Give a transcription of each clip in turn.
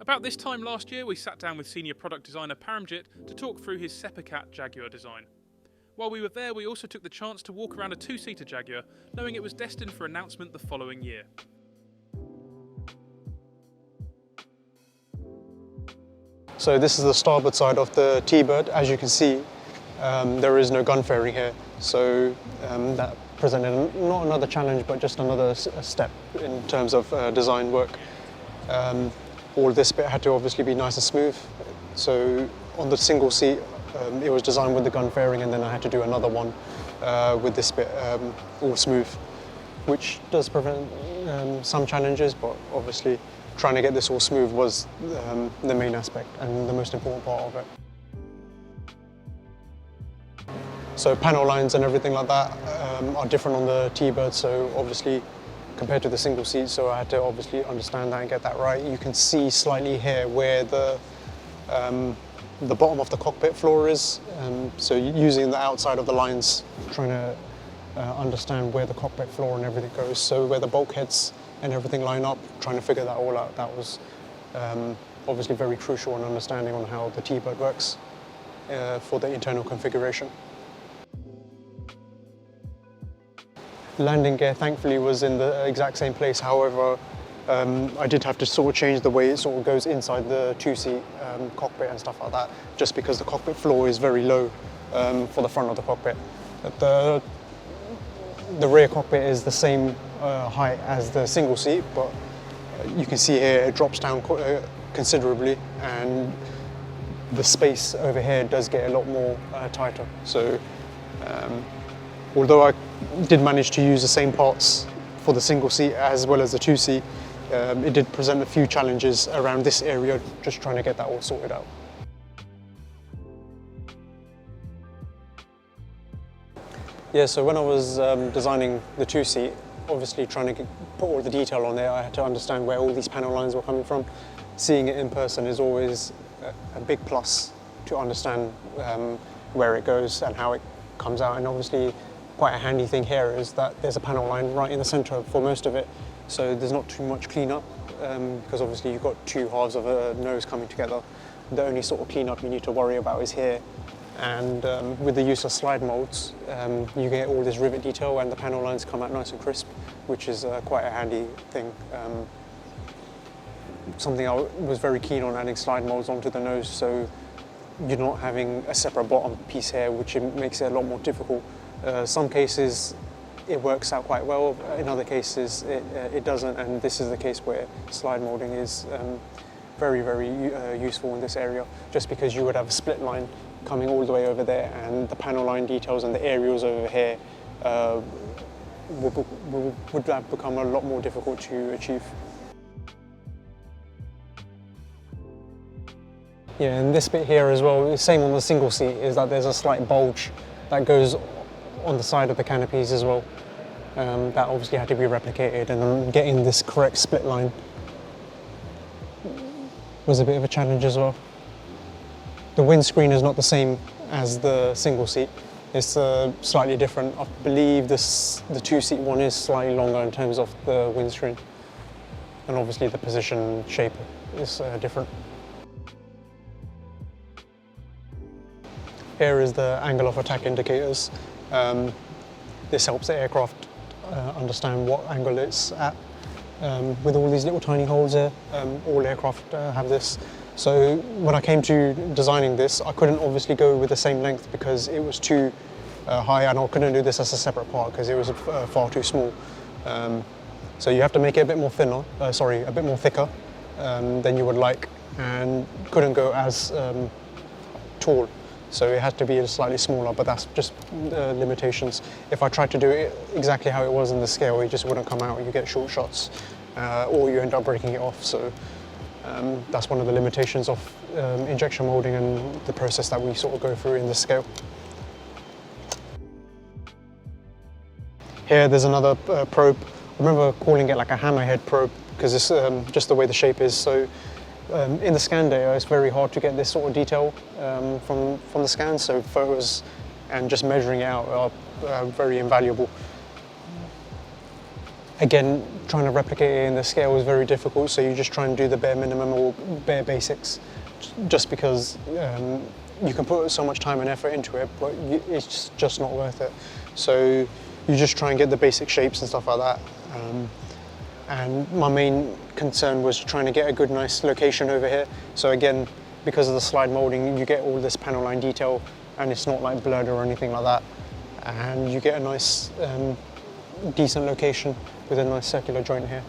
About this time last year, we sat down with senior product designer Parmjit to talk through his SEPECAT Jaguar design. While we were there, we also took the chance to walk around a two-seater Jaguar, knowing it was destined for announcement the following year. So this is the starboard side of the T-bird. As you can see, there is no gun fairing here, so that presented not another challenge, but just another step in terms of design work. All this bit had to obviously be nice and smooth. So on the single seat, it was designed with the gun fairing, and then I had to do another one with this bit all smooth, which does prevent some challenges, but obviously trying to get this all smooth was the main aspect and the most important part of it. So panel lines and everything like that are different on the T-bird, so obviously compared to the single seat, so I had to obviously understand that and get that right. You can see slightly here where the bottom of the cockpit floor is, so using the outside of the lines, trying to understand where the cockpit floor and everything goes, so where the bulkheads and everything line up, trying to figure that all out. That was obviously very crucial in understanding on how the T-bird works for the internal configuration. Landing gear thankfully was in the exact same place, however I did have to sort of change the way it sort of goes inside the two-seat cockpit and stuff like that, just because the cockpit floor is very low for the front of the cockpit. The rear cockpit is the same height as the single seat, but you can see here it drops down considerably, and the space over here does get a lot more tighter. So although I did manage to use the same parts for the single seat as well as the two seat, it did present a few challenges around this area, just trying to get that all sorted out. Yeah, so when I was designing the two-seat, obviously trying to put all the detail on there, I had to understand where all these panel lines were coming from. Seeing it in person is always a big plus to understand where it goes and how it comes out. And obviously quite a handy thing here is that there's a panel line right in the centre for most of it, so there's not too much cleanup because obviously you've got two halves of a nose coming together. The only sort of cleanup you need to worry about is here. And with the use of slide moulds, you get all this rivet detail and the panel lines come out nice and crisp, which is quite a handy thing. Something I was very keen on, adding slide moulds onto the nose, so you're not having a separate bottom piece here, which makes it a lot more difficult. Some cases it works out quite well, in other cases it doesn't, and this is the case where slide moulding is very, very useful in this area, just because you would have a split line coming all the way over there, and the panel line details and the aerials over here would have become a lot more difficult to achieve. Yeah, and this bit here as well, same on the single seat, is that there's a slight bulge that goes on the side of the canopies as well. That obviously had to be replicated, and then getting this correct split line was a bit of a challenge as well. The windscreen is not the same as the single seat. It's slightly different. I believe the two-seat one is slightly longer in terms of the windscreen. And obviously the position shape is different. Here is the angle of attack indicators. This helps the aircraft understand what angle it's at. With all these little tiny holes here, all aircraft have this. So when I came to designing this, I couldn't obviously go with the same length because it was too high, and I couldn't do this as a separate part because it was far too small. So you have to make it a bit more thinner, a bit more thicker than you would like, and couldn't go as tall. So it had to be slightly smaller, but that's just limitations. If I tried to do it exactly how it was in the scale, it just wouldn't come out. You get short shots, or you end up breaking it off. So that's one of the limitations of injection moulding and the process that we sort of go through in this scale. Here there's another probe. I remember calling it like a hammerhead probe because it's just the way the shape is. So in the scan data, it's very hard to get this sort of detail from the scans, so photos and just measuring it out are very invaluable. again, trying to replicate it in the scale is very difficult, so you just try and do the bare minimum or bare basics, just because you can put so much time and effort into it, but it's just not worth it. So you just try and get the basic shapes and stuff like that. And my main concern was trying to get a good, nice location over here. So again, because of the slide moulding, you get all this panel line detail, and it's not like blurred or anything like that. And you get a nice, decent location with a nice circular joint here.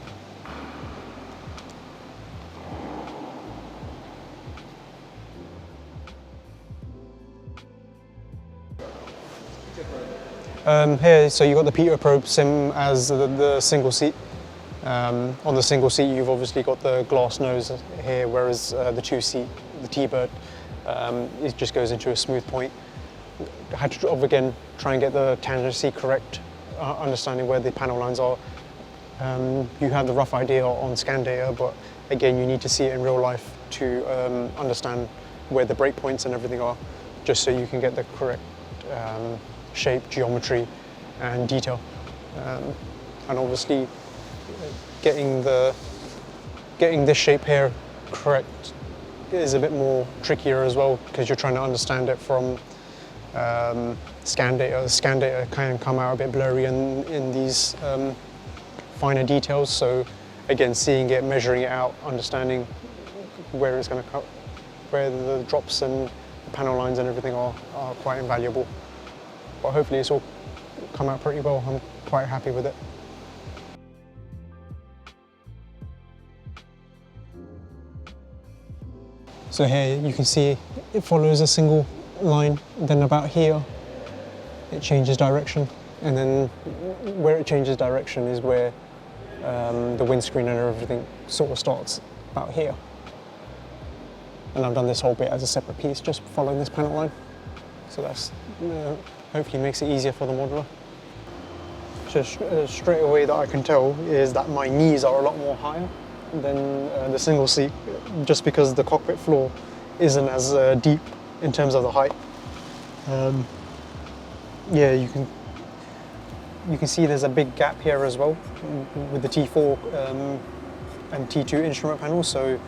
Here, so you've got the pitot probe, same as the single seat. On the single seat, you've obviously got the glass nose here, whereas the two seat, the T-bird, it just goes into a smooth point. I had to, again, try and get the tangency correct, understanding where the panel lines are. You have the rough idea on scan data, but again, you need to see it in real life to understand where the break points and everything are, just so you can get the correct shape, geometry, and detail. And obviously, getting this shape here correct is a bit more trickier as well, because you're trying to understand it from scan data. The scan data can come out a bit blurry in these finer details. So again, seeing it, measuring it out, understanding where it's going to cut, where the drops and the panel lines and everything are quite invaluable. But hopefully it's all come out pretty well. I'm quite happy with it. So here you can see it follows a single line, then about here it changes direction, and then where it changes direction is where the windscreen and everything sort of starts, about here. And I've done this whole bit as a separate piece, just following this panel line. So that's hopefully makes it easier for the modeler. So straight away that I can tell is that my knees are a lot more higher than the single seat, just because the cockpit floor isn't as deep in terms of the height. Yeah, you can see there's a big gap here as well with the T4 and T2 instrument panels. So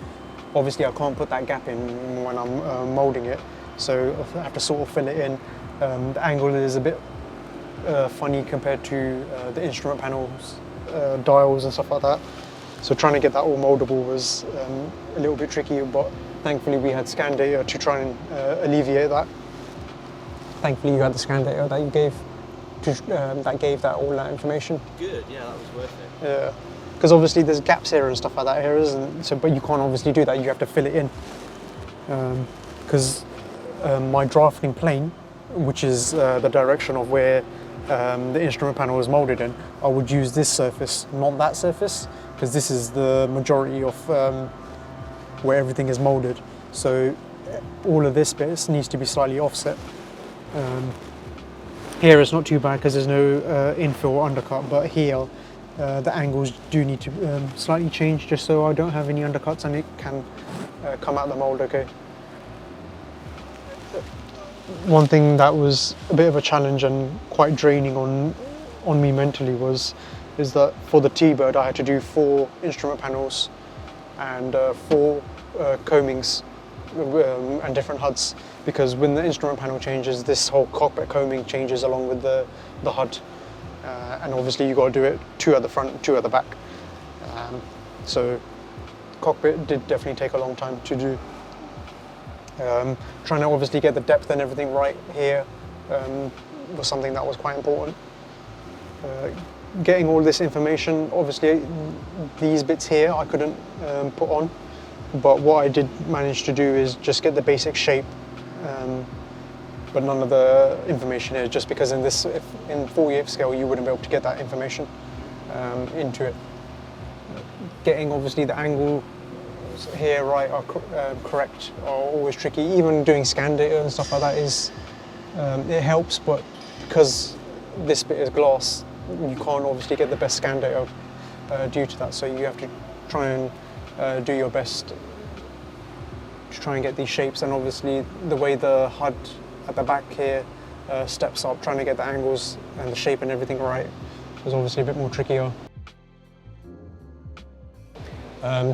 obviously I can't put that gap in when I'm moulding it, so I have to sort of fill it in. The angle is a bit funny compared to the instrument panels, dials and stuff like that. So trying to get that all mouldable was a little bit tricky, but thankfully we had scan data to try and alleviate that. Thankfully you had the scan data that you gave, that gave that all that information. Good, yeah, that was worth it. Yeah, because obviously there's gaps here and stuff like that here, isn't so? But you can't obviously do that. You have to fill it in. Because my drafting plane, which is the direction of where the instrument panel is moulded in, I would use this surface, not that surface, because this is the majority of where everything is moulded. So all of this bit needs to be slightly offset. Here it's not too bad because there's no infill or undercut, but here the angles do need to slightly change, just so I don't have any undercuts and it can come out the mould okay. One thing that was a bit of a challenge and quite draining on me mentally is that for the T-bird I had to do 4 instrument panels and 4 combings and different HUDs, because when the instrument panel changes, this whole cockpit combing changes along with the HUD, and obviously you got to do it 2 at the front, 2 at the back. So cockpit did definitely take a long time to do. Trying to obviously get the depth and everything right here was something that was quite important. Getting all this information, obviously these bits here I couldn't put on, but what I did manage to do is just get the basic shape, but none of the information here, just because in 48th scale you wouldn't be able to get that information into it. Getting obviously the angle here right are correct are always tricky. Even doing scan data and stuff like that is it helps, but because this bit is glass, you can't obviously get the best scan data due to that. So you have to try and do your best to try and get these shapes, and obviously the way the HUD at the back here steps up, trying to get the angles and the shape and everything right is obviously a bit more trickier.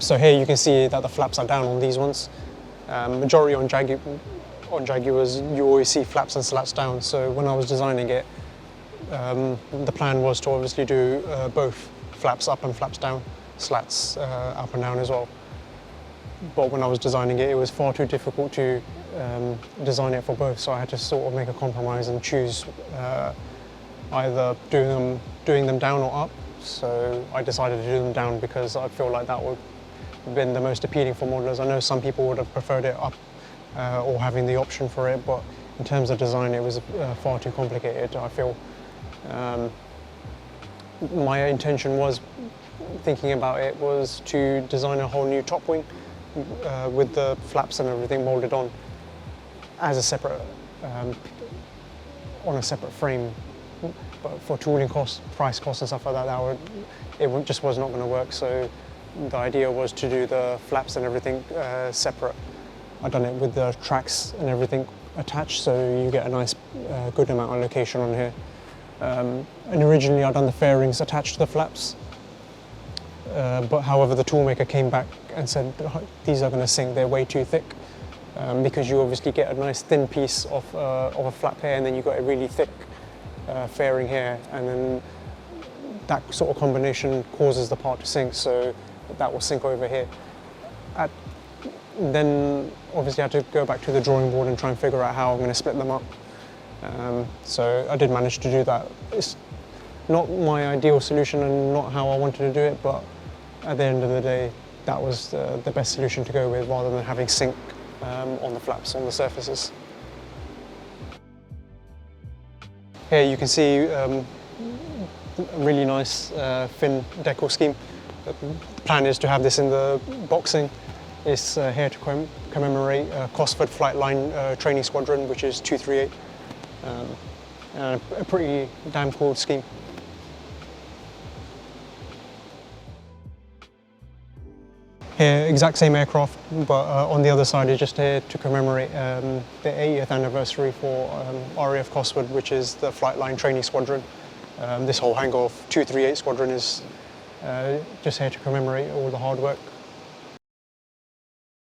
So here you can see that the flaps are down on these ones. Majority on Jaguars, you always see flaps and slats down. So when I was designing it, the plan was to obviously do both flaps up and flaps down, slats up and down as well. But when I was designing it, it was far too difficult to design it for both, so I had to sort of make a compromise and choose either doing them down or up. So I decided to do them down because I feel like that would have been the most appealing for modelers. I know some people would have preferred it up or having the option for it, but in terms of design it was far too complicated, I feel. My intention was, thinking about it, was to design a whole new top wing with the flaps and everything moulded on as a separate, on a separate frame. But for tooling costs, price costs and stuff like that, it just was not going to work. So the idea was to do the flaps and everything separate. I've done it with the tracks and everything attached, so you get a nice, good amount of location on here. And originally I'd done the fairings attached to the flaps, but however the toolmaker came back and said these are going to sink, they're way too thick, because you obviously get a nice thin piece of a flap here and then you've got a really thick fairing here, and then that sort of combination causes the part to sink, so that will sink over here. Then obviously I had to go back to the drawing board and try and figure out how I'm going to split them up. So I did manage to do that. It's not my ideal solution and not how I wanted to do it, but at the end of the day that was the best solution to go with, rather than having sink on the flaps, on the surfaces. Here you can see a really nice fin decal scheme. The plan is to have this in the boxing. It's here to commemorate Cosford Flight Line Training Squadron, which is 238. A pretty damn cool scheme. Here, exact same aircraft, but on the other side is just here to commemorate the 80th anniversary for RAF Cosford, which is the Flight Line Training Squadron. This whole hangar of 238 Squadron is just here to commemorate all the hard work